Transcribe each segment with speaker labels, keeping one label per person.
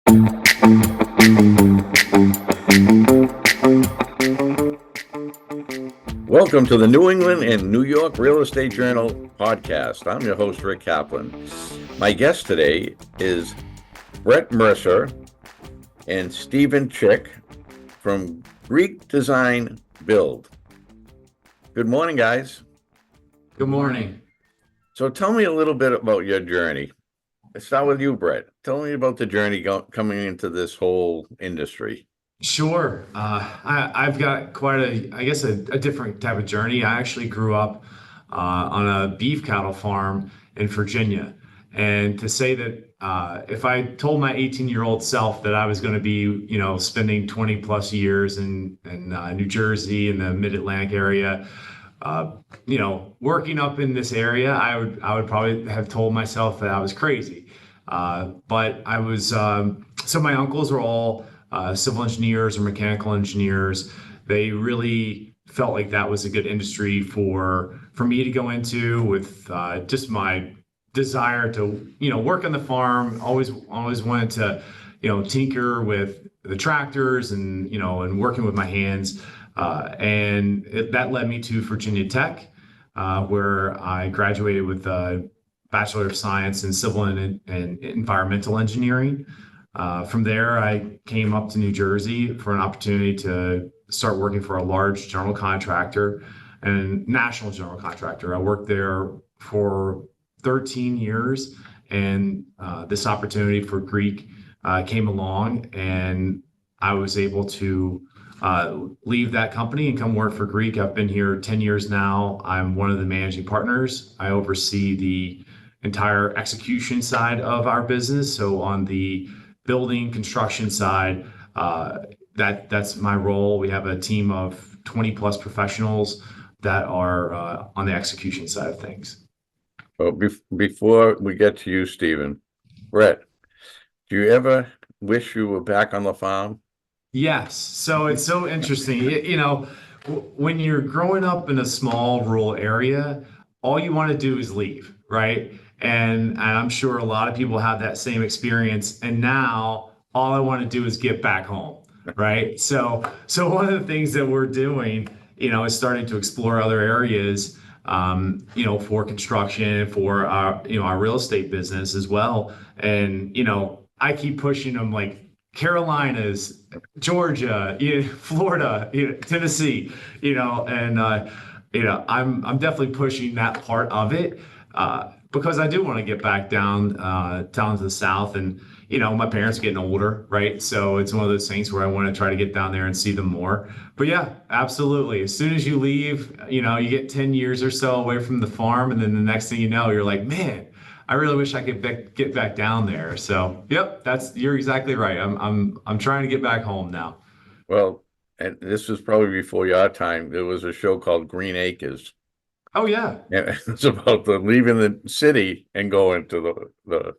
Speaker 1: Welcome to the New England and New York Real Estate Journal podcast. I'm your host, Rick Kaplan. My guest today is Brett Mercer and Stephen Chick from Greek Design Build. Good morning, guys.
Speaker 2: Good morning.
Speaker 1: So tell me a little bit about your journey. Let's start with you, Brett. Tell me about the journey coming into this whole industry.
Speaker 2: Sure. I've got quite a different type of journey. I actually grew up on a beef cattle farm in Virginia. And to say that if I told my 18-year-old self that I was going to be, spending 20 plus years in New Jersey in the mid-Atlantic area, working up in this area, I would probably have told myself that I was crazy. But I was, so my uncles are all civil engineers or mechanical engineers. They really felt like that was a good industry for me to go into with just my desire to, work on the farm. Always wanted to, tinker with the tractors and, and working with my hands. That led me to Virginia Tech, where I graduated with a Bachelor of Science in Civil and Environmental Engineering. From there, I came up to New Jersey for an opportunity to start working for a large general contractor and national general contractor. I worked there for 13 years, and this opportunity for Greek came along, and I was able to leave that company and come work for Greek. I've been here 10 years now. I'm one of the managing partners. I oversee the entire execution side of our business. So on the building construction side, that's my role. We have a team of 20 plus professionals that are on the execution side of things.
Speaker 1: Well, before we get to you, Stephen, Brett, do you ever wish you were back on the farm?
Speaker 2: Yes. So it's so interesting. When you're growing up in a small rural area, all you want to do is leave, right? And I'm sure a lot of people have that same experience. And now all I want to do is get back home, right? So one of the things that we're doing, is starting to explore other areas, for construction, for our real estate business as well. And, I keep pushing them like Carolinas, Georgia, Florida, Tennessee, and I'm definitely pushing that part of it. Because I do want to get back down to the South, and my parents are getting older, right? So it's one of those things where I want to try to get down there and see them more. But yeah, absolutely. As soon as you leave, you get 10 years or so away from the farm, and then the next thing you know, you're like, man, I really wish I could get back down there. So yep, you're exactly right. I'm trying to get back home now.
Speaker 1: Well, and this was probably before your time. There was a show called Green Acres.
Speaker 2: Oh yeah.
Speaker 1: And it's about leaving the city and going to the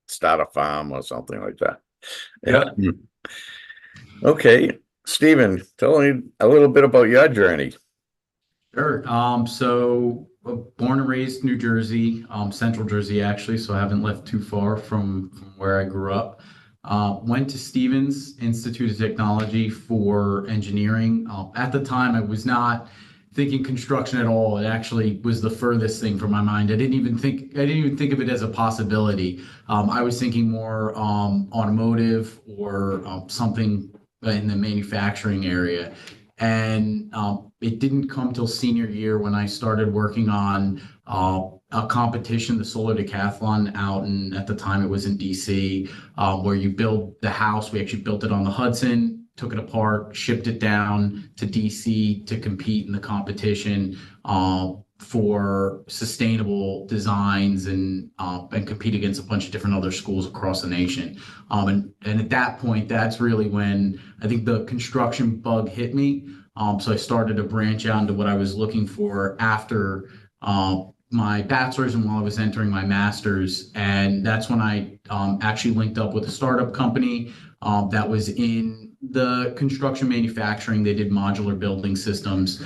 Speaker 1: start a farm or something like that.
Speaker 2: Yeah.
Speaker 1: Okay, Stephen, tell me a little bit about your journey.
Speaker 3: Sure. So born and raised New Jersey, Central Jersey actually, so I haven't left too far from where I grew up. Went to Stevens Institute of Technology for engineering. At the time, I was not thinking construction at all. It actually was the furthest thing from my mind. I didn't even think of it as a possibility. I was thinking more automotive or something in the manufacturing area. And it didn't come till senior year when I started working on a competition, the Solar Decathlon at the time it was in DC, where you build the house. We actually built it on the Hudson, took it apart, shipped it down to DC to compete in the competition for sustainable designs and compete against a bunch of different other schools across the nation. And at that point, that's really when I think the construction bug hit me. So I started to branch out into what I was looking for after my bachelor's and while I was entering my master's. And that's when I actually linked up with a startup company that was in the construction manufacturing. They did modular building systems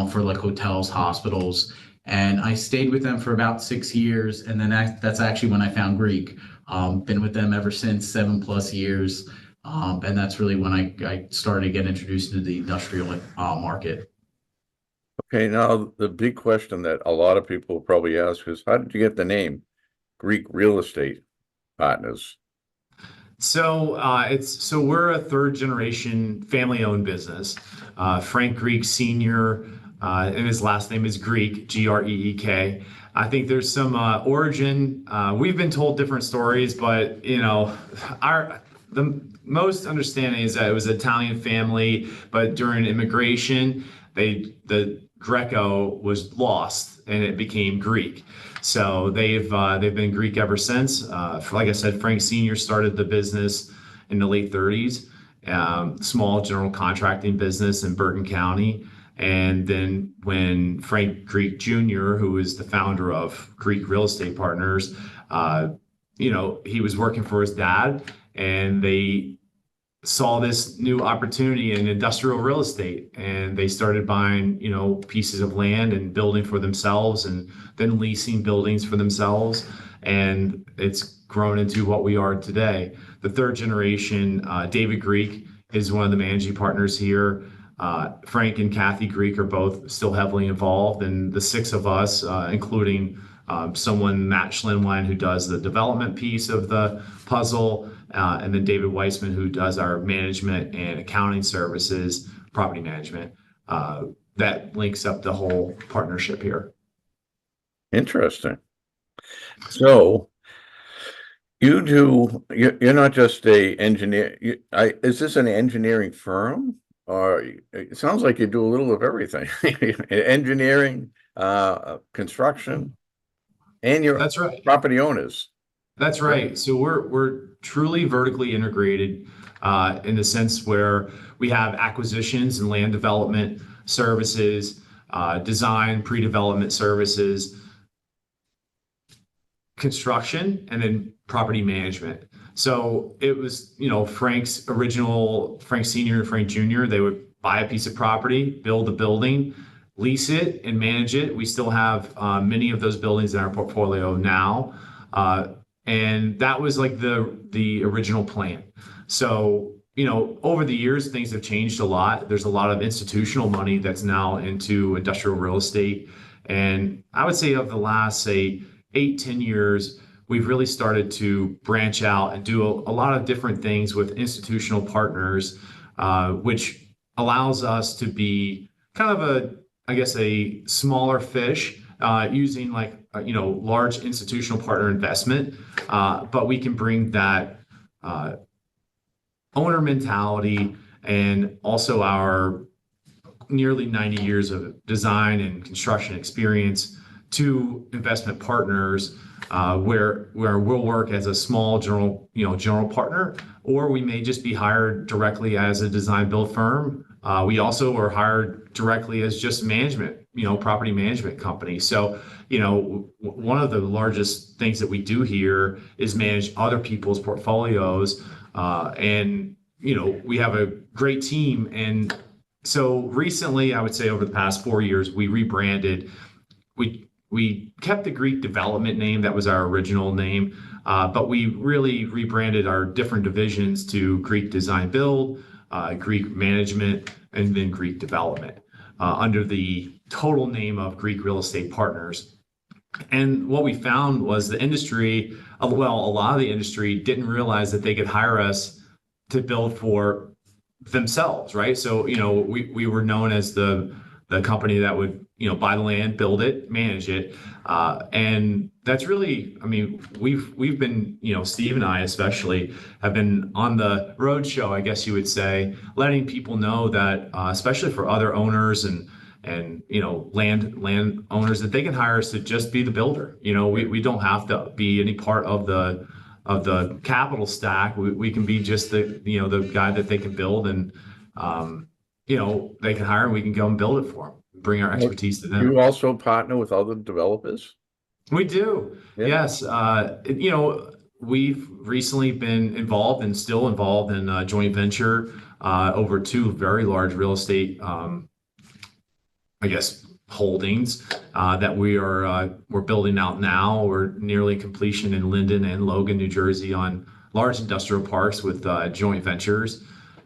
Speaker 3: for like hotels, hospitals. And I stayed with them for about 6 years. And then that's actually when I found Greek. Been with them ever since, 7+ years. And that's really when I started to get introduced into the industrial market.
Speaker 1: Okay, now the big question that a lot of people probably ask is, how did you get the name Greek Real Estate Partners?
Speaker 2: So we're a third generation family owned business. Frank Greek Senior, and his last name is Greek, Greek. I think there's some origin. We've been told different stories, but the most understanding is that it was an Italian family, but during immigration, the Greco was lost and it became Greek. So they've been Greek ever since. Like I said, Frank Senior started the business in the late 30s, small general contracting business in Bergen County. And then when Frank Greek Jr., who is the founder of Greek Real Estate Partners, he was working for his dad, and they saw this new opportunity in industrial real estate, and they started buying, pieces of land and building for themselves, and then leasing buildings for themselves. And it's grown into what we are today. The third generation, David Greek is one of the managing partners here. Frank and Kathy Greek are both still heavily involved, and the six of us, including Matt Schlinwein, who does the development piece of the puzzle, and then David Weissman, who does our management and accounting services, property management, that links up the whole partnership here.
Speaker 1: Interesting. So you're not just a engineer. Is this an engineering firm? Or it sounds like you do a little of everything. Engineering, construction, and you're
Speaker 2: That's right.
Speaker 1: property owners.
Speaker 2: That's right. So we're truly vertically integrated in the sense where we have acquisitions and land development services, design, pre-development services, construction, and then property management. So it was, Frank Senior and Frank Jr., they would buy a piece of property, build a building, lease it, and manage it. We still have many of those buildings in our portfolio now. And that was like the original plan. So, over the years, things have changed a lot. There's a lot of institutional money that's now into industrial real estate. And I would say of the last, say, 8-10 years, we've really started to branch out and do a lot of different things with institutional partners, which allows us to be kind of a smaller fish, using large institutional partner investment, but we can bring that owner mentality and also our nearly 90 years of design and construction experience to investment partners, where we'll work as a small general partner, or we may just be hired directly as a design build firm. We also are hired directly as just management, property management company. So, one of the largest things that we do here is manage other people's portfolios. And, we have a great team. And so recently, I would say over the past 4 years, we rebranded. We kept the Greek development name. That was our original name. But we really rebranded our different divisions to Greek Design Build, Greek Management, and then Greek Development, under the total name of Greek Real Estate Partners. And what we found was a lot of the industry didn't realize that they could hire us to build for themselves, right? So, we were known as the company that would, buy the land, build it, manage it. And that's really, we've been, Steve and I especially have been on the road show, I guess you would say, letting people know that, especially for other owners and land owners, that they can hire us to just be the builder. We don't have to be any part of the capital stack. We can be just the guy that they can build, and they can hire, and we can go and build it for them, bring our expertise to them.
Speaker 1: You also partner with other developers?
Speaker 2: We do. Yeah. Yes. We've recently been involved and still involved in a joint venture over two very large real estate, holdings that we're building out now. We're nearly completion in Linden and Logan, New Jersey, on large industrial parks with joint ventures.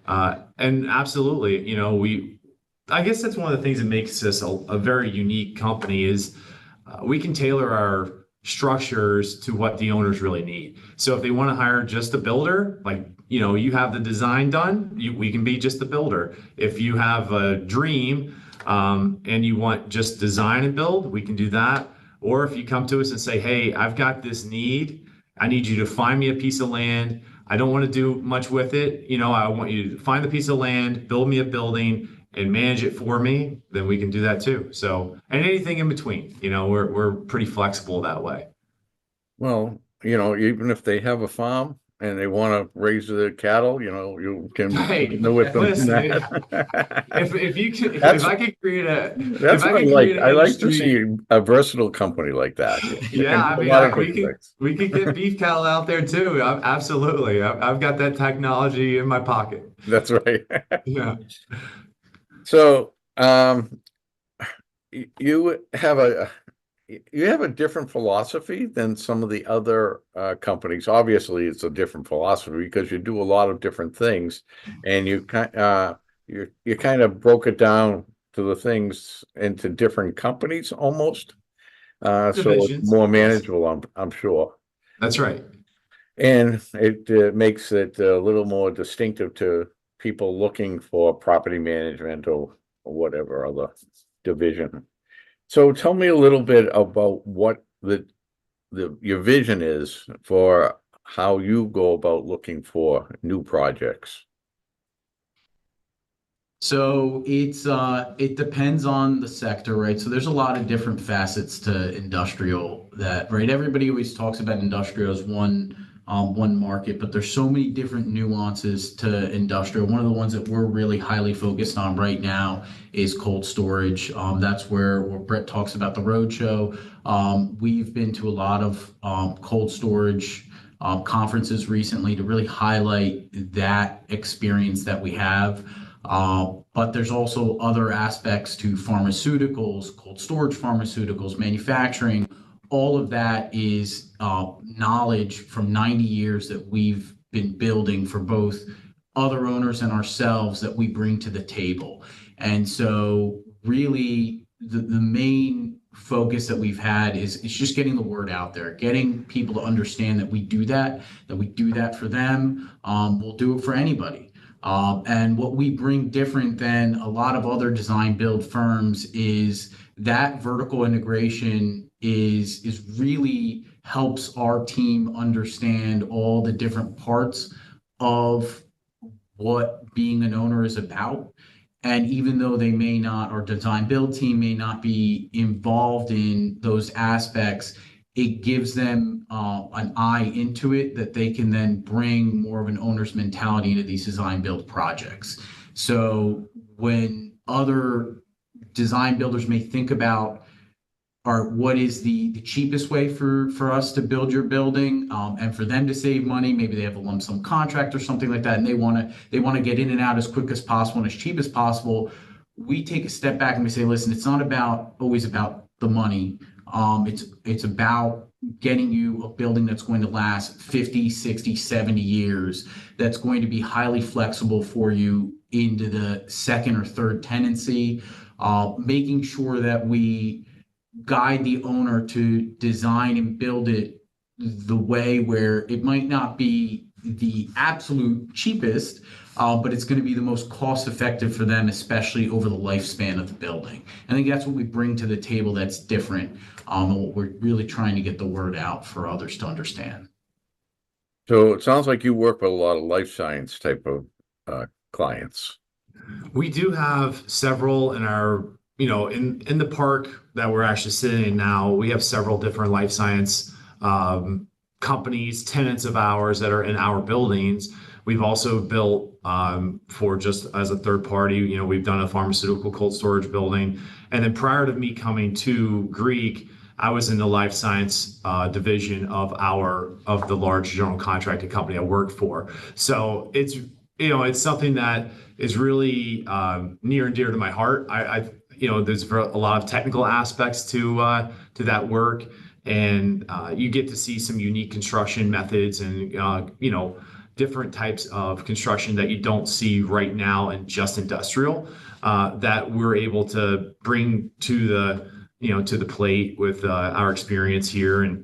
Speaker 2: And absolutely, I guess that's one of the things that makes us a very unique company is we can tailor our structures to what the owners really need. So if they want to hire just a builder, you have the design done, we can be just the builder. If you have a dream and you want just design and build, we can do that. Or if you come to us and say, hey, I've got this need, I need you to find me a piece of land. I don't want to do much with it. I want you to find the piece of land, build me a building, and manage it for me, then we can do that too. So, and anything in between, we're pretty flexible that way.
Speaker 1: Well, even if they have a farm and they want to raise the cattle, you can do with them.
Speaker 2: Listen, if I could create
Speaker 1: that's what I like to see a versatile company like that.
Speaker 2: Yeah, we could get beef cattle out there too. Absolutely. I've got that technology in my pocket.
Speaker 1: That's right.
Speaker 2: Yeah.
Speaker 1: So, you have a different philosophy than some of the other companies. Obviously, it's a different philosophy because you do a lot of different things, and you kind of broke it down to the things into different companies almost. So it's more manageable, I'm sure.
Speaker 2: That's right.
Speaker 1: And it makes it a little more distinctive to people looking for property management or whatever other division. So tell me a little bit about what your vision is for how you go about looking for new projects.
Speaker 3: So it depends on the sector, right? So there's a lot of different facets to industrial right? Everybody always talks about industrial as one market, but there's so many different nuances to industrial. One of the ones that we're really highly focused on right now is cold storage. That's where Brett talks about the roadshow. We've been to a lot of cold storage conferences recently to really highlight that experience that we have. But there's also other aspects to pharmaceuticals, cold storage pharmaceuticals, manufacturing. All of that is knowledge from 90 years that we've been building for both other owners and ourselves that we bring to the table. And so really the main focus that we've had is just getting the word out there, getting people to understand that we do that for them. We'll do it for anybody. And what we bring different than a lot of other design build firms is that vertical integration is really helps our team understand all the different parts of what being an owner is about. And even though they may not, our design build team may not be involved in those aspects, it gives them an eye into it that they can then bring more of an owner's mentality into these design build projects. So when other design builders may think about what is the cheapest way for us to build your building, and for them to save money, maybe they have a lump sum contract or something like that, and they want to get in and out as quick as possible and as cheap as possible. We take a step back and we say, listen, it's not always about the money. It's about getting you a building that's going to last 50, 60, 70 years, that's going to be highly flexible for you into the second or third tenancy, making sure that we guide the owner to design and build it the way where it might not be the absolute cheapest, but it's going to be the most cost effective for them, especially over the lifespan of the building. I think that's what we bring to the table that's different, and what we're really trying to get the word out for others to understand.
Speaker 1: So it sounds like you work with a lot of life science type of clients.
Speaker 2: We do have several in our, in the park that we're actually sitting in now. We have several different life science companies, tenants of ours that are in our buildings. We've also built for just as a third party, we've done a pharmaceutical cold storage building. And then prior to me coming to Greek, I was in the life science division of the large general contracting company I worked for. So it's something that is really near and dear to my heart. there's a lot of technical aspects to that work, and you get to see some unique construction methods and different types of construction that you don't see right now in just industrial, that we're able to bring to the plate with our experience here. And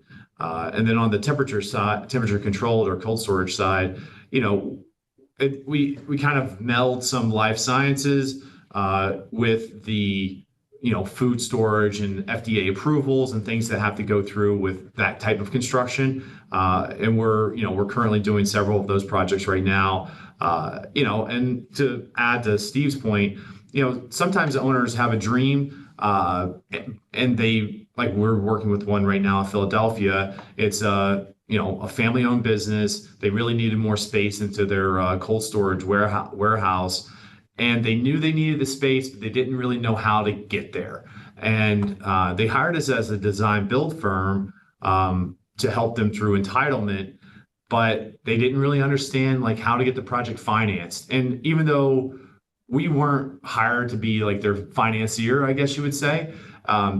Speaker 2: then on the temperature side, temperature controlled or cold storage side, we kind of meld some life sciences with the food storage and FDA approvals and things that have to go through with that type of construction. And we're currently doing several of those projects right now. And to add to Steve's point, sometimes the owners have a dream, and they, like, we're working with one right now in Philadelphia. It's a family-owned business. They really needed more space into their cold storage warehouse. And they knew they needed the space, but they didn't really know how to get there. And they hired us as a design build firm to help them through entitlement, but they didn't really understand like how to get the project financed. And even though we weren't hired to be like their financier, I guess you would say,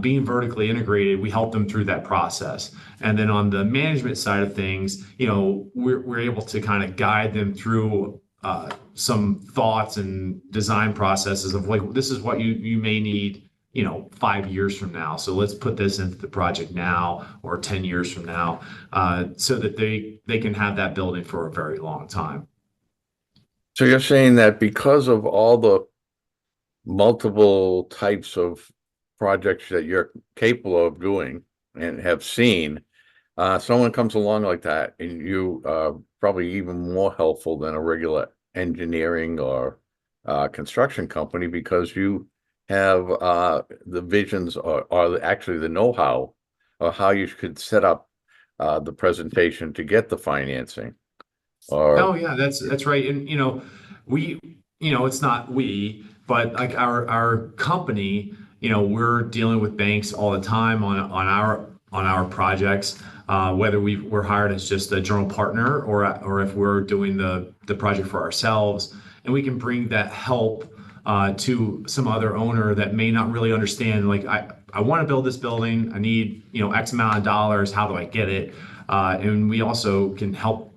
Speaker 2: being vertically integrated, we helped them through that process. And then on the management side of things, we're able to kind of guide them through some thoughts and design processes of like, this is what you may need, 5 years from now. So let's put this into the project now or 10 years from now, so that they can have that building for a very long time.
Speaker 1: So you're saying that because of all the multiple types of projects that you're capable of doing and have seen, someone comes along like that, and you are probably even more helpful than a regular engineering or construction company, because you have the visions or actually the know-how of how you could set up the presentation to get the financing.
Speaker 2: Oh yeah, that's right. And we, it's not we, but like our company, we're dealing with banks all the time on our projects, whether we're hired as just a general partner or if we're doing the project for ourselves, and we can bring that help to some other owner that may not really understand, like, I want to build this building, I need X amount of dollars, how do I get it? And we also can help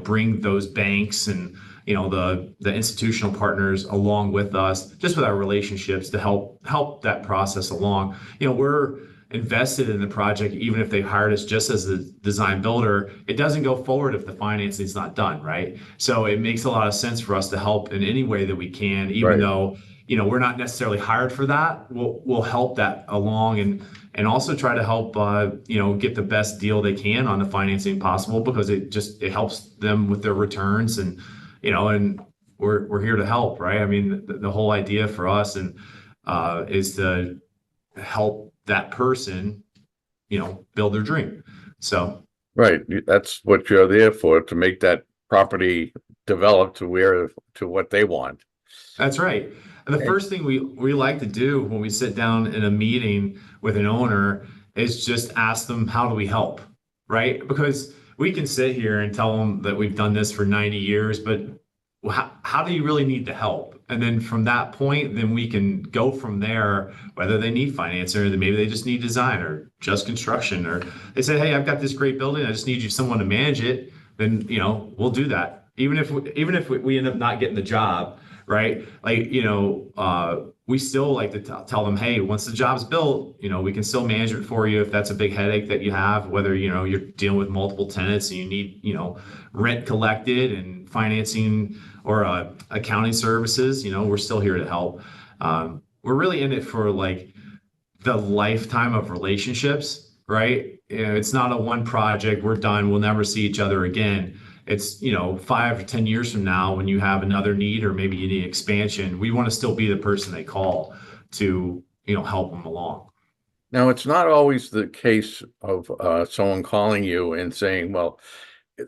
Speaker 2: bring those banks and the institutional partners along with us, just with our relationships, to help that process along. We're invested in the project, even if they hired us just as the design builder. It doesn't go forward if the financing is not done, right? So it makes a lot of sense for us to help in any way that we can, even
Speaker 1: Right.
Speaker 2: though we're not necessarily hired for that. We'll help that along, and also try to help get the best deal they can on the financing possible, because it helps them with their returns, and and we're here to help, right? I mean, the whole idea for us is to help that person build their dream. So
Speaker 1: Right. That's what you're there for, to make that property develop to what they want.
Speaker 2: that's right. And the first thing we like to do when we sit down in a meeting with an owner is just ask them, how do we help? Right? Because we can sit here and tell them that we've done this for 90 years, but how do you really need the help? And then from that point, then we can go from there, whether they need financing, or maybe they just need design or just construction, or they say, hey, I've got this great building, I just need someone to manage it. Then, we'll do that. Even if we end up not getting the job, right? Like, we still like to tell them, hey, once the job's built, we can still manage it for you if that's a big headache that you have, whether, you're dealing with multiple tenants and you need, rent collected and financing or accounting services, we're still here to help. We're really in it for like the lifetime of relationships, right? It's not a one project, we're done, we'll never see each other again. It's 5 or 10 years from now, when you have another need, or maybe you need expansion, we want to still be the person they call to help them along.
Speaker 1: Now, it's not always the case of someone calling you and saying, well,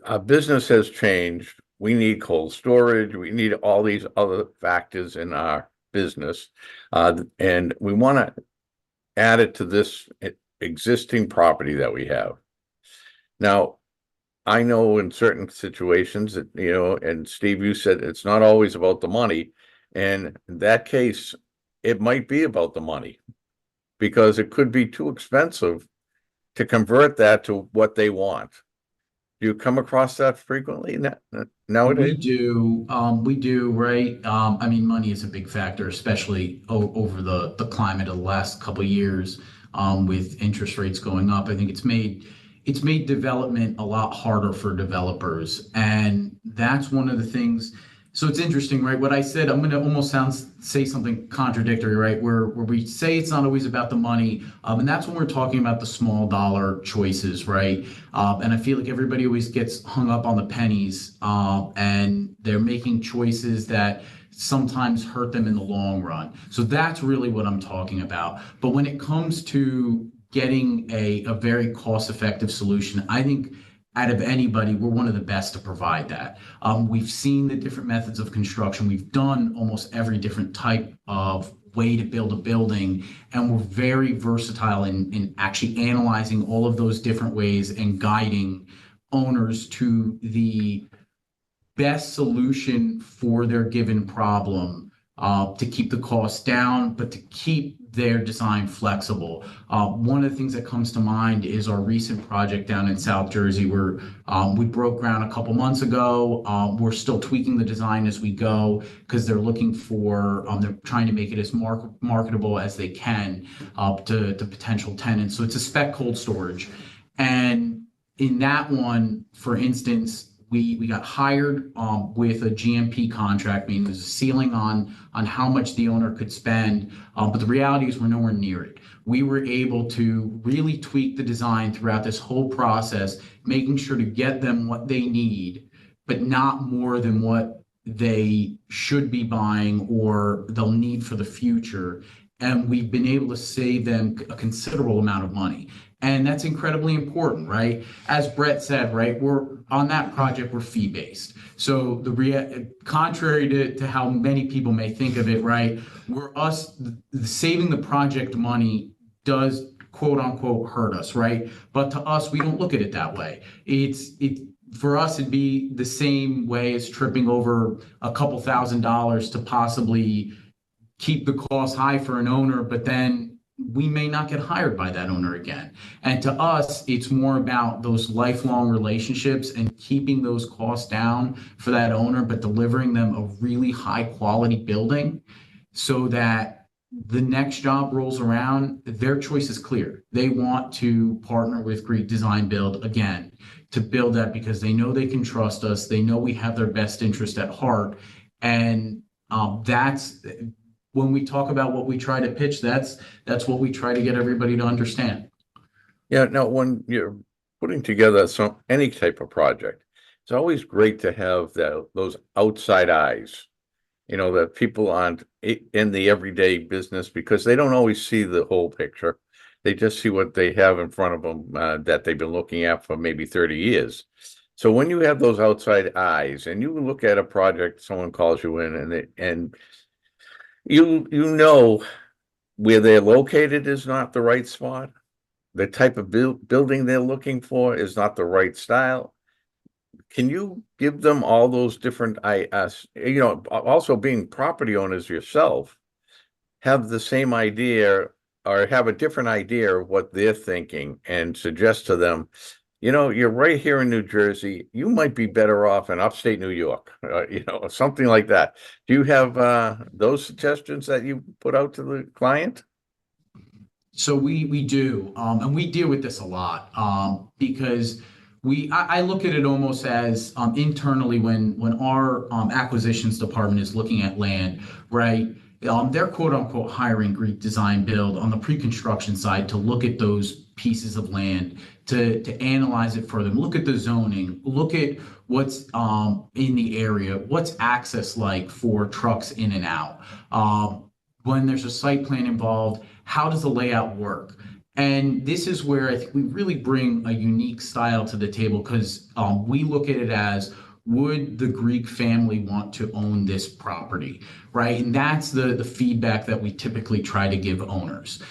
Speaker 1: our business has changed, we need cold storage, we need all these other factors in our business, and we want to add it to this existing property that we have. Now, I know in certain situations that, and Steve, you said it's not always about the money. And in that case, it might be about the money because it could be too expensive to convert that to what they want. Do you come across that frequently nowadays?
Speaker 3: We do, right? I mean, money is a big factor, especially over the climate of the last couple of years, with interest rates going up. I think it's made development a lot harder for developers, and that's one of the things. So it's interesting, right? What I said, I'm going to almost say something contradictory, right? Where we say it's not always about the money, and that's when we're talking about the small dollar choices, right? And I feel like everybody always gets hung up on the pennies, and they're making choices that sometimes hurt them in the long run. So that's really what I'm talking about. But when it comes to getting a very cost-effective solution, I think out of anybody, we're one of the best to provide that. We've seen the different methods of construction. We've done almost every different type of way to build a building, and we're very versatile in actually analyzing all of those different ways and guiding owners to the best solution for their given problem, to keep the costs down, but to keep their design flexible. One of the things that comes to mind is our recent project down in South Jersey where we broke ground a couple months ago. We're still tweaking the design as we go because they're looking for, they're trying to make it as marketable as they can to potential tenants. So it's a spec cold storage. And in that one, for instance, we got hired with a GMP contract, meaning there's a ceiling on how much the owner could spend, but the reality is we're nowhere near it. We were able to really tweak the design throughout this whole process, making sure to get them what they need, but not more than what they should be buying or they'll need for the future. And we've been able to save them a considerable amount of money. And that's incredibly important, right? As Brett said, right, we're on that project, we're fee-based. So contrary to how many people may think of it, right, saving the project money does quote unquote hurt us, right? But to us, we don't look at it that way. For us, it'd be the same way as tripping over a couple $1,000s to possibly keep the cost high for an owner, but then we may not get hired by that owner again. And to us, it's more about those lifelong relationships and keeping those costs down for that owner, but delivering them a really high quality building so that the next job rolls around, their choice is clear. They want to partner with Greek Design Build again to build that because they know they can trust us. They know we have their best interest at heart. And that's when we talk about what we try to pitch, that's what we try to get everybody to understand.
Speaker 1: Yeah. Now, when you're putting together any type of project, it's always great to have those outside eyes. That people aren't in the everyday business because they don't always see the whole picture. They just see what they have in front of them that they've been looking at for maybe 30 years. So when you have those outside eyes and you look at a project, someone calls you in and you know where they're located is not the right spot. The type of building they're looking for is not the right style. Can you give them all those different also being property owners yourself, have the same idea or have a different idea of what they're thinking and suggest to them, you're right here in New Jersey. You might be better off in upstate New York, something like that. Do you have those suggestions that you put out to the client?
Speaker 3: So we do, and we deal with this a lot because I look at it almost as internally when our acquisitions department is looking at land, right? They're quote unquote hiring Greek Design Build on the pre-construction side to look at those pieces of land, to analyze it for them, look at the zoning, look at what's in the area, what's access like for trucks in and out. When there's a site plan involved, how does the layout work? And this is where I think we really bring a unique style to the table because we look at it as, would the Greek family want to own this property, right? And that's the feedback that we typically try to give owners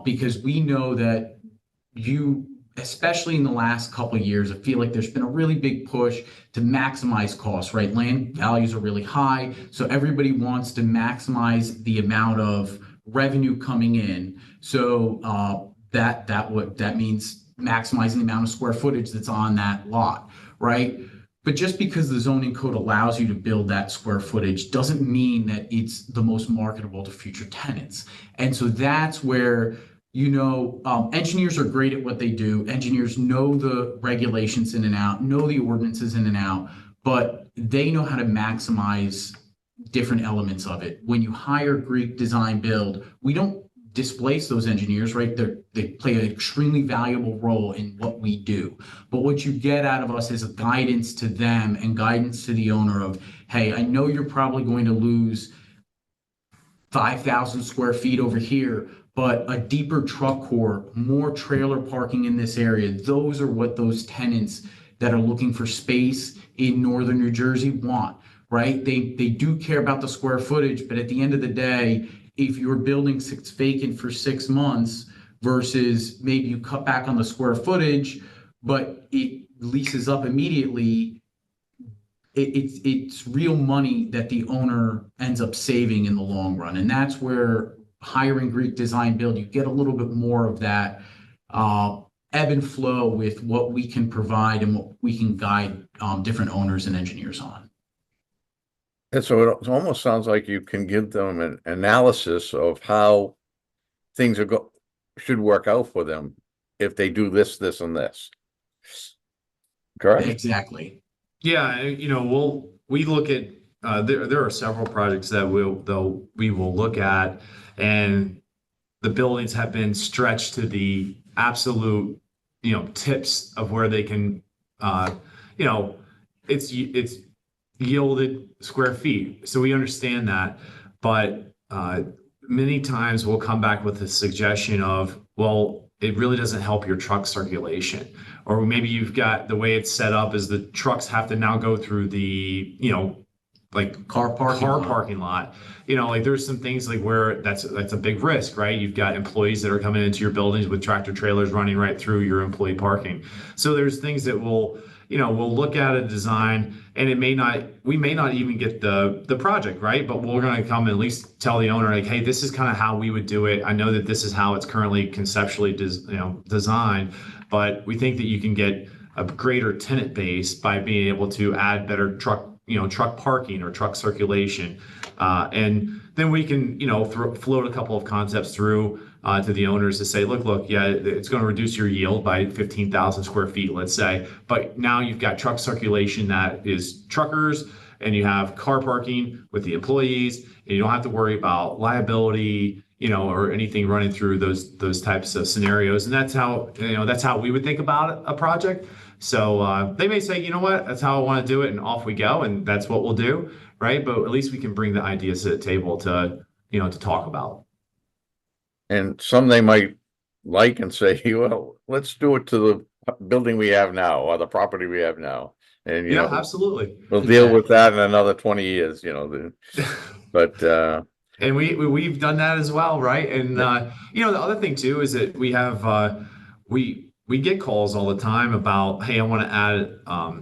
Speaker 3: because we know that especially in the last couple of years, I feel like there's been a really big push to maximize costs, right? Land values are really high, so everybody wants to maximize the amount of revenue coming in. So that means maximizing the amount of square footage that's on that lot, right? But just because the zoning code allows you to build that square footage doesn't mean that it's the most marketable to future tenants. And so that's where, engineers are great at what they do. Engineers know the regulations in and out, know the ordinances in and out, but they know how to maximize different elements of it. When you hire Greek Design Build, we don't displace those engineers, right? They play an extremely valuable role in what we do. But what you get out of us is a guidance to them and guidance to the owner of, hey, I know you're probably going to lose 5,000 square feet over here, but a deeper truck court, more trailer parking in this area, those are what those tenants that are looking for space in northern New Jersey want, right? They do care about the square footage, but at the end of the day, if your building sits vacant for 6 months versus maybe you cut back on the square footage, but it leases up immediately, it's real money that the owner ends up saving in the long run. And that's where hiring Greek Design Build, you get a little bit more of that ebb and flow with what we can provide and what we can guide different owners and engineers on.
Speaker 1: And so it almost sounds like you can give them an analysis of how things should work out for them if they do this, this, and this. Correct?
Speaker 3: Exactly.
Speaker 2: Yeah, we look at there are several projects that we will look at, and the buildings have been stretched to the absolute tips of where they can it's yielded square feet. So we understand that, but many times we'll come back with a suggestion of, well, it really doesn't help your truck circulation. Or maybe you've got the way it's set up is the trucks have to now go through the, like
Speaker 3: car
Speaker 2: parking lot. Like there's some things like where that's a big risk, right? You've got employees that are coming into your buildings with tractor trailers running right through your employee parking. So there's things that we'll look at a design, and we may not even get the project, right? But we're going to come and at least tell the owner, like, hey, this is kind of how we would do it. I know that this is how it's currently conceptually designed, but we think that you can get a greater tenant base by being able to add better truck parking or truck circulation. And then we can, float a couple of concepts through to the owners to say, look, yeah, it's going to reduce your yield by 15,000 square feet, let's say. But now you've got truck circulation that is truckers, and you have car parking with the employees, and you don't have to worry about liability, or anything running through those types of scenarios. And that's how we would think about a project. So they may say, you know what, that's how I want to do it, and off we go, and that's what we'll do, right? But at least we can bring the ideas to the table to talk about.
Speaker 1: And some they might like and say, well, let's do it to the building we have now or the property we have now. And,
Speaker 2: absolutely.
Speaker 1: We'll deal with that in another 20 years, but,
Speaker 2: and we've done that as well. Right. And, the other thing too, is that we have, we get calls all the time about, hey, I want to add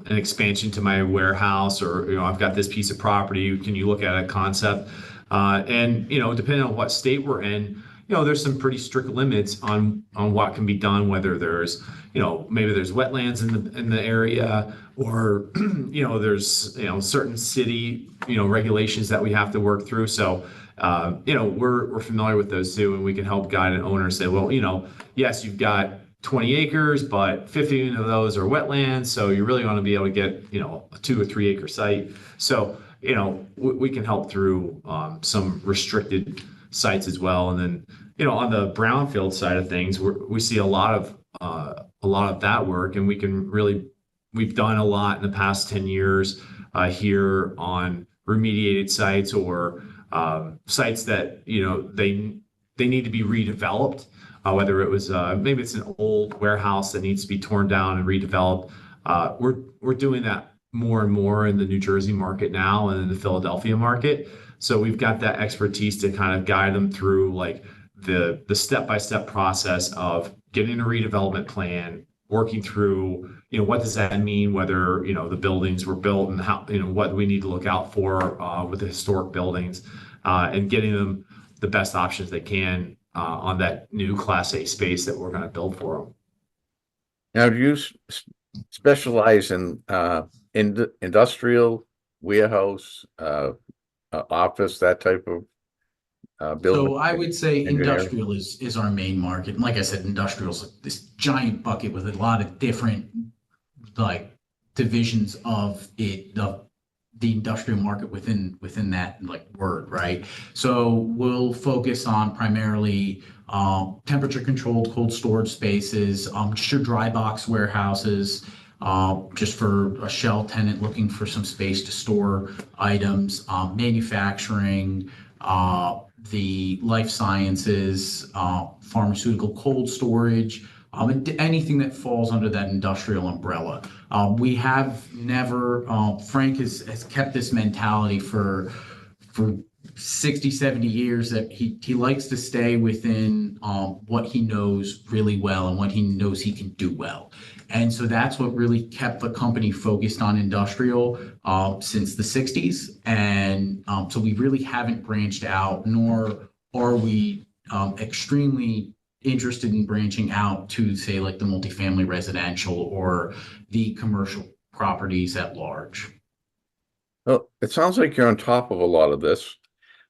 Speaker 2: an expansion to my warehouse, or, I've got this piece of property. Can you look at a concept? And, depending on what state we're in, there's some pretty strict limits on what can be done, whether there's, maybe there's wetlands in the area, or, there's, certain city, regulations that we have to work through. So, we're familiar with those too, and we can help guide an owner and say, well, yes, you've got 20 acres, but 15 of those are wetlands. So you really want to be able to get, a 2 or 3 acre site. So, we can help through some restricted sites as well. And then, on the brownfield side of things, we see a lot of that work, and we've done a lot in the past 10 years here on remediated sites, or sites that, they need to be redeveloped, whether it was, maybe it's an old warehouse that needs to be torn down and redeveloped. We're doing that more and more in the New Jersey market now, and in the Philadelphia market. So we've got that expertise to kind of guide them through like the step-by-step process of getting a redevelopment plan, working through, what does that mean, whether, the buildings were built, and how, what we need to look out for with the historic buildings, and getting them the best options they can on that new Class A space that we're going to build for them.
Speaker 1: Now, do you specialize in industrial, warehouse, office, that type of building?
Speaker 3: So I would say
Speaker 1: engineering?
Speaker 3: industrial is our main market. And like I said, industrial is like this giant bucket with a lot of different like divisions of it, of the industrial market within that like word, right? So we'll focus on primarily temperature controlled cold storage spaces, just your dry box warehouses, just for a shell tenant looking for some space to store items, manufacturing, the life sciences, pharmaceutical cold storage, and anything that falls under that industrial umbrella. We have never, Frank has kept this mentality for 60, 70 years that he likes to stay within what he knows really well and what he knows he can do well. And so that's what really kept the company focused on industrial since the 60s. And so we really haven't branched out, nor are we extremely interested in branching out to, say, like the multifamily residential or the commercial properties at large.
Speaker 1: Well, it sounds like you're on top of a lot of this,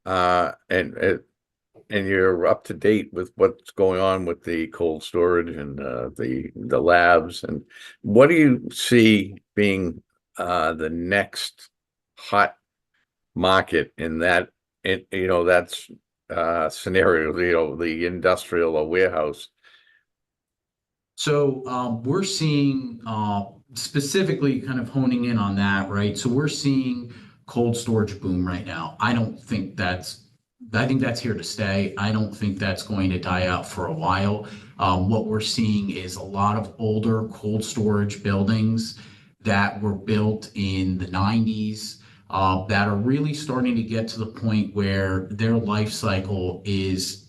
Speaker 1: and you're up to date with what's going on with the cold storage and the labs. And what do you see being the next hot market in that that's scenario, the industrial or warehouse?
Speaker 3: So we're seeing specifically kind of honing in on that, right? So we're seeing cold storage boom right now. I think that's here to stay. I don't think that's going to die out for a while. What we're seeing is a lot of older cold storage buildings that were built in the 90s that are really starting to get to the point where their life cycle is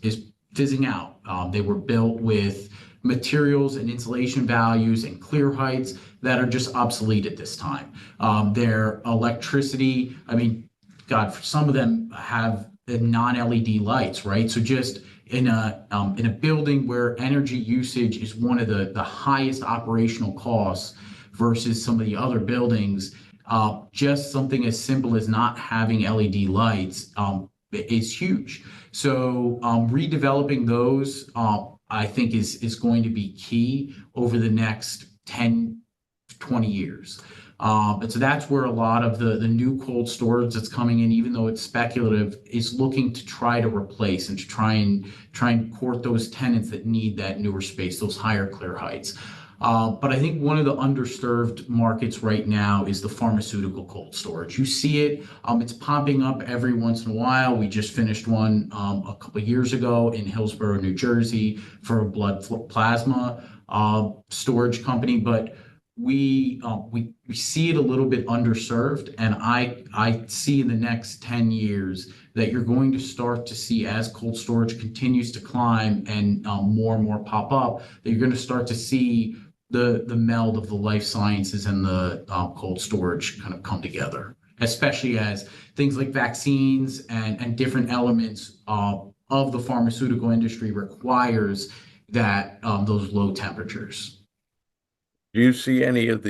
Speaker 3: fizzing out. They were built with materials and insulation values and clear heights that are just obsolete at this time. Their electricity, I mean, God, for some of them have the non-LED lights, right? So just in a building where energy usage is one of the highest operational costs versus some of the other buildings, just something as simple as not having LED lights is huge. So redeveloping those, I think is going to be key over the next 10, 20 years. And so that's where a lot of the new cold storage that's coming in, even though it's speculative, is looking to try to replace and to try and court those tenants that need that newer space, those higher clear heights. But I think one of the underserved markets right now is the pharmaceutical cold storage. You see it, it's popping up every once in a while. We just finished one a couple of years ago in Hillsborough, New Jersey for a blood plasma storage company. But we see it a little bit underserved, and I see in the next 10 years that you're going to start to see, as cold storage continues to climb and more pop up, that you're going to start to see the meld of the life sciences and the cold storage kind of come together, especially as things like vaccines and different elements of the pharmaceutical industry requires that those low temperatures.
Speaker 1: Do you see any of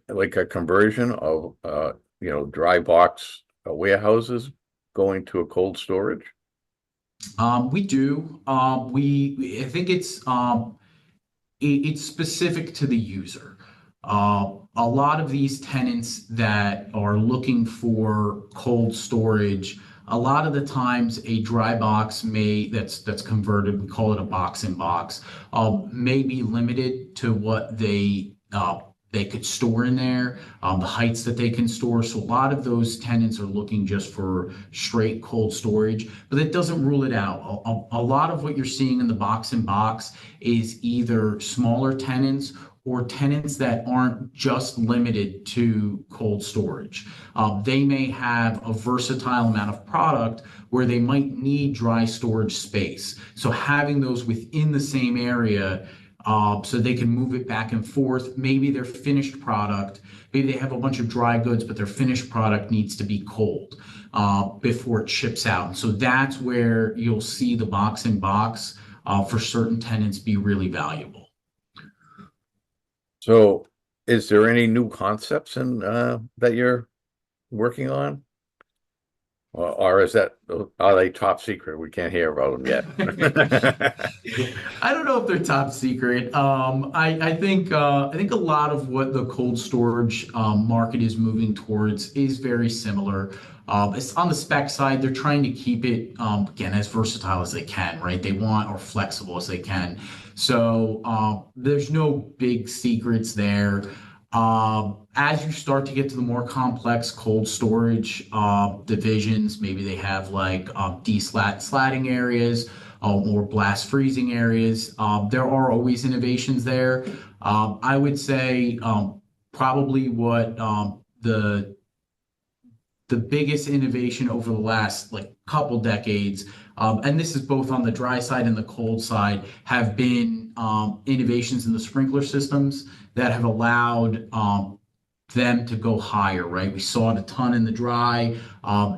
Speaker 1: like a conversion of dry box warehouses going to a cold storage?
Speaker 3: We do. I think it's specific to the user. A lot of these tenants that are looking for cold storage, a lot of the times a dry box that's converted, we call it a box in box, may be limited to what they could store in there, the heights that they can store. So a lot of those tenants are looking just for straight cold storage, but that doesn't rule it out. A lot of what you're seeing in the box in box is either smaller tenants or tenants that aren't just limited to cold storage. They may have a versatile amount of product where they might need dry storage space. So having those within the same area So they can move it back and forth. Maybe their finished product, maybe they have a bunch of dry goods, but their finished product needs to be cold before it ships out. And so that's where you'll see the box in box for certain tenants be really valuable.
Speaker 1: So is there any new concepts in that you're working on? Or is that, are they top secret? We can't hear about them yet.
Speaker 3: I don't know if they're top secret. I think a lot of what the cold storage market is moving towards is very similar. It's on the spec side. They're trying to keep it again as versatile as they can, right? They want or flexible as they can. So there's no big secrets there. As you start to get to the more complex cold storage divisions, maybe they have like slatting areas, more blast freezing areas. There are always innovations there. I would say probably what the biggest innovation over the last like couple decades, and this is both on the dry side and the cold side, have been innovations in the sprinkler systems that have allowed them to go higher, right? We saw it a ton in the dry.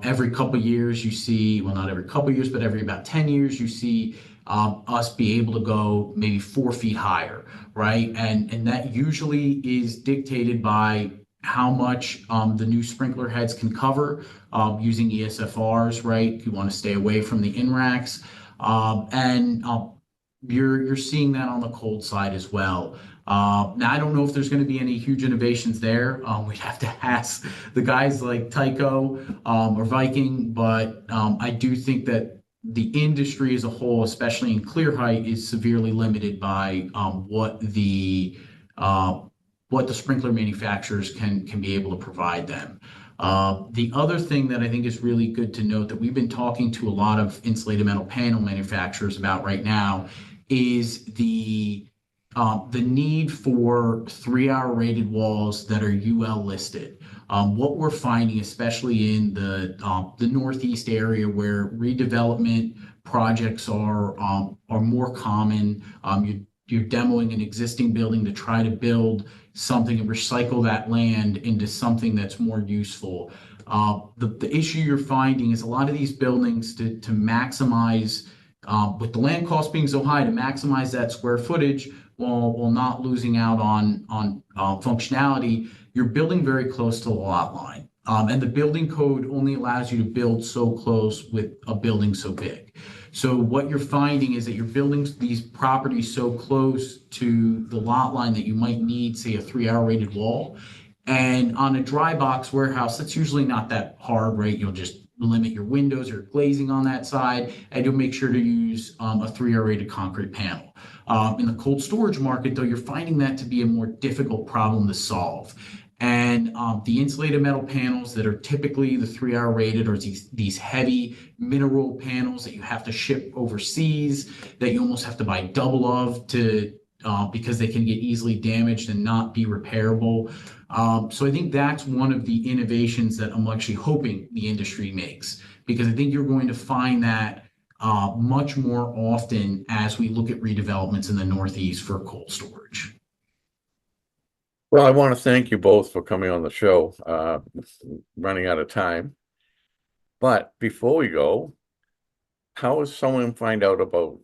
Speaker 3: Every couple years you see, well, not every couple years, but every about 10 years you see us be able to go maybe 4 feet higher, right? And that usually is dictated by how much the new sprinkler heads can cover using ESFRs, right? You want to stay away from the in-racks. And you're seeing that on the cold side as well. Now, I don't know if there's going to be any huge innovations there. We'd have to ask the guys like Tyco or Viking, but I do think that the industry as a whole, especially in clear height, is severely limited by what the sprinkler manufacturers can be able to provide them. The other thing that I think is really good to note that we've been talking to a lot of insulated metal panel manufacturers about right now is the need for 3-hour rated walls that are UL listed. What we're finding, especially in the Northeast area where redevelopment projects are more common, you're demoing an existing building to try to build something and recycle that land into something that's more useful. The issue you're finding is a lot of these buildings to maximize, with the land cost being so high, to maximize that square footage while not losing out on functionality, you're building very close to the lot line. And the building code only allows you to build so close with a building so big. So what you're finding is that you're building these properties so close to the lot line that you might need, say, a 3-hour rated wall. And on a dry box warehouse, that's usually not that hard, right? You'll just limit your windows or glazing on that side, and you'll make sure to use a 3-hour rated concrete panel. In the cold storage market, though, you're finding that to be a more difficult problem to solve. And the insulated metal panels that are typically the 3-hour rated are these heavy mineral panels that you have to ship overseas, that you almost have to buy double of because they can get easily damaged and not be repairable. So I think that's one of the innovations that I'm actually hoping the industry makes, because I think you're going to find that much more often as we look at redevelopments in the Northeast for cold storage.
Speaker 1: Well, I want to thank you both for coming on the show. Running out of time. But before we go, how does someone find out about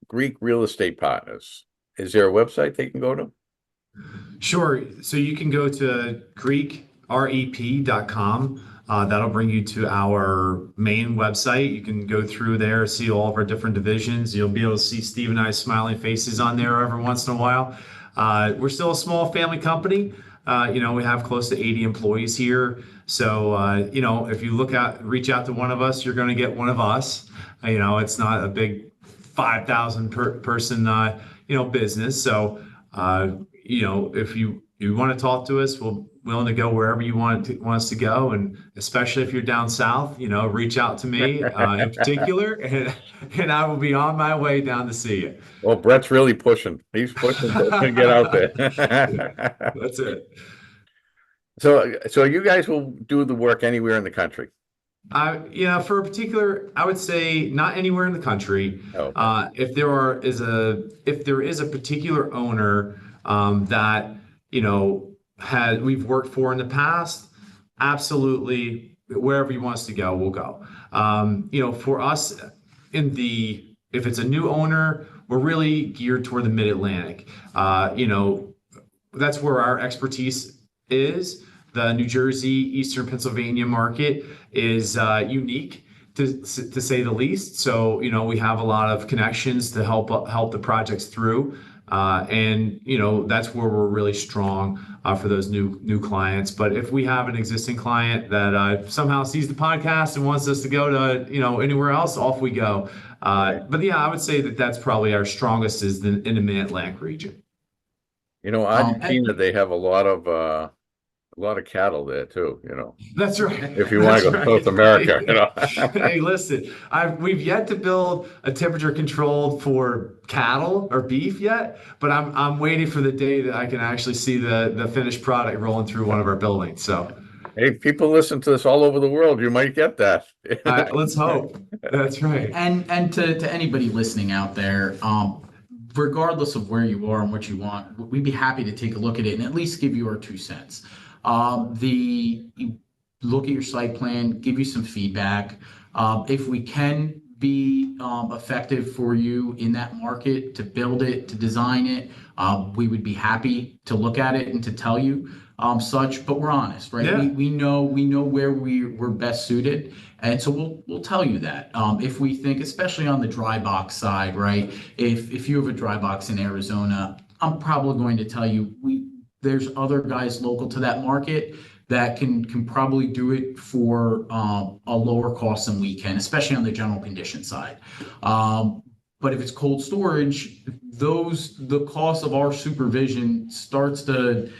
Speaker 1: Greek Real Estate Partners? Is there a website they can go to?
Speaker 2: Sure. So you can go to greekrep.com. That'll bring you to our main website. You can go through there, see all of our different divisions. You'll be able to see Steve and I's smiling faces on there every once in a while. We're still a small family company. We have close to 80 employees here. So, if you reach out to one of us, you're going to get one of us. It's not a big 5,000 person, business. So, if you want to talk to us, we're willing to go wherever you want us to go. And especially if you're down south, reach out to me in particular, and I will be on my way down to see you.
Speaker 1: Well, Brett's really pushing. He's pushing to get out there.
Speaker 2: That's it.
Speaker 1: So you guys will do the work anywhere in the country?
Speaker 2: For a particular, I would say not anywhere in the country.
Speaker 1: Okay.
Speaker 2: If there is a particular owner that we've worked for in the past, absolutely, wherever he wants to go, we'll go. For us, if it's a new owner, we're really geared toward the Mid-Atlantic. That's where our expertise is. The New Jersey, Eastern Pennsylvania market is unique to say the least. So, we have a lot of connections to help the projects through. And that's where we're really strong for those new clients. But if we have an existing client that somehow sees the podcast and wants us to go to anywhere else, off we go. But yeah, I would say that's probably our strongest is in the Mid-Atlantic region.
Speaker 1: I've seen that they have a lot of cattle there too,
Speaker 2: That's right.
Speaker 1: if you want to go to South America,
Speaker 2: Hey, listen, we've yet to build a temperature controlled for cattle or beef yet, but I'm waiting for the day that I can actually see the finished product rolling through one of our buildings. So,
Speaker 1: hey, people listen to this all over the world. You might get that.
Speaker 2: Let's hope. That's right.
Speaker 3: And to anybody listening out there, regardless of where you are and what you want, we'd be happy to take a look at it and at least give you our 2 cents. Look at your site plan, give you some feedback. If we can be effective for you in that market, to build it, to design it, we would be happy to look at it and to tell you such. But we're honest, right?
Speaker 2: Yeah.
Speaker 3: We know where we're best suited, and so we'll tell you that. If we think, especially on the dry box side, right? If you have a dry box in Arizona, I'm probably going to tell you there's other guys local to that market that can probably do it for a lower cost than we can, especially on the general condition side. But if it's cold storage, the cost of our supervision starts to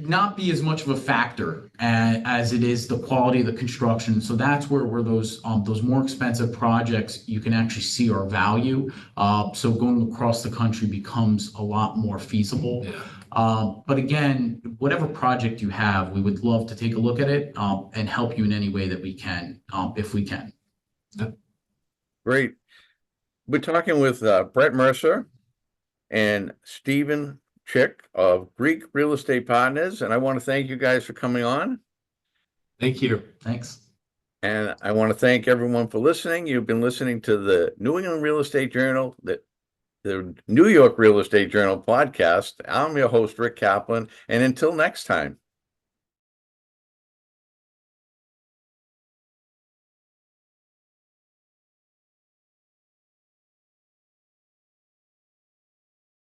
Speaker 3: not be as much of a factor as it is the quality of the construction. So that's where those more expensive projects, you can actually see our value. So going across the country becomes a lot more feasible.
Speaker 2: Yeah.
Speaker 3: But again, whatever project you have, we would love to take a look at it and help you in any way that we can, if we can.
Speaker 1: Great. We're talking with Brett Mercer and Stephen Chick of Greek Real Estate Partners, and I want to thank you guys for coming on.
Speaker 2: Thank you.
Speaker 3: Thanks.
Speaker 1: And I want to thank everyone for listening. You've been listening to the New England Real Estate Journal, the New York Real Estate Journal podcast. I'm your host, Rick Kaplan, and until next time.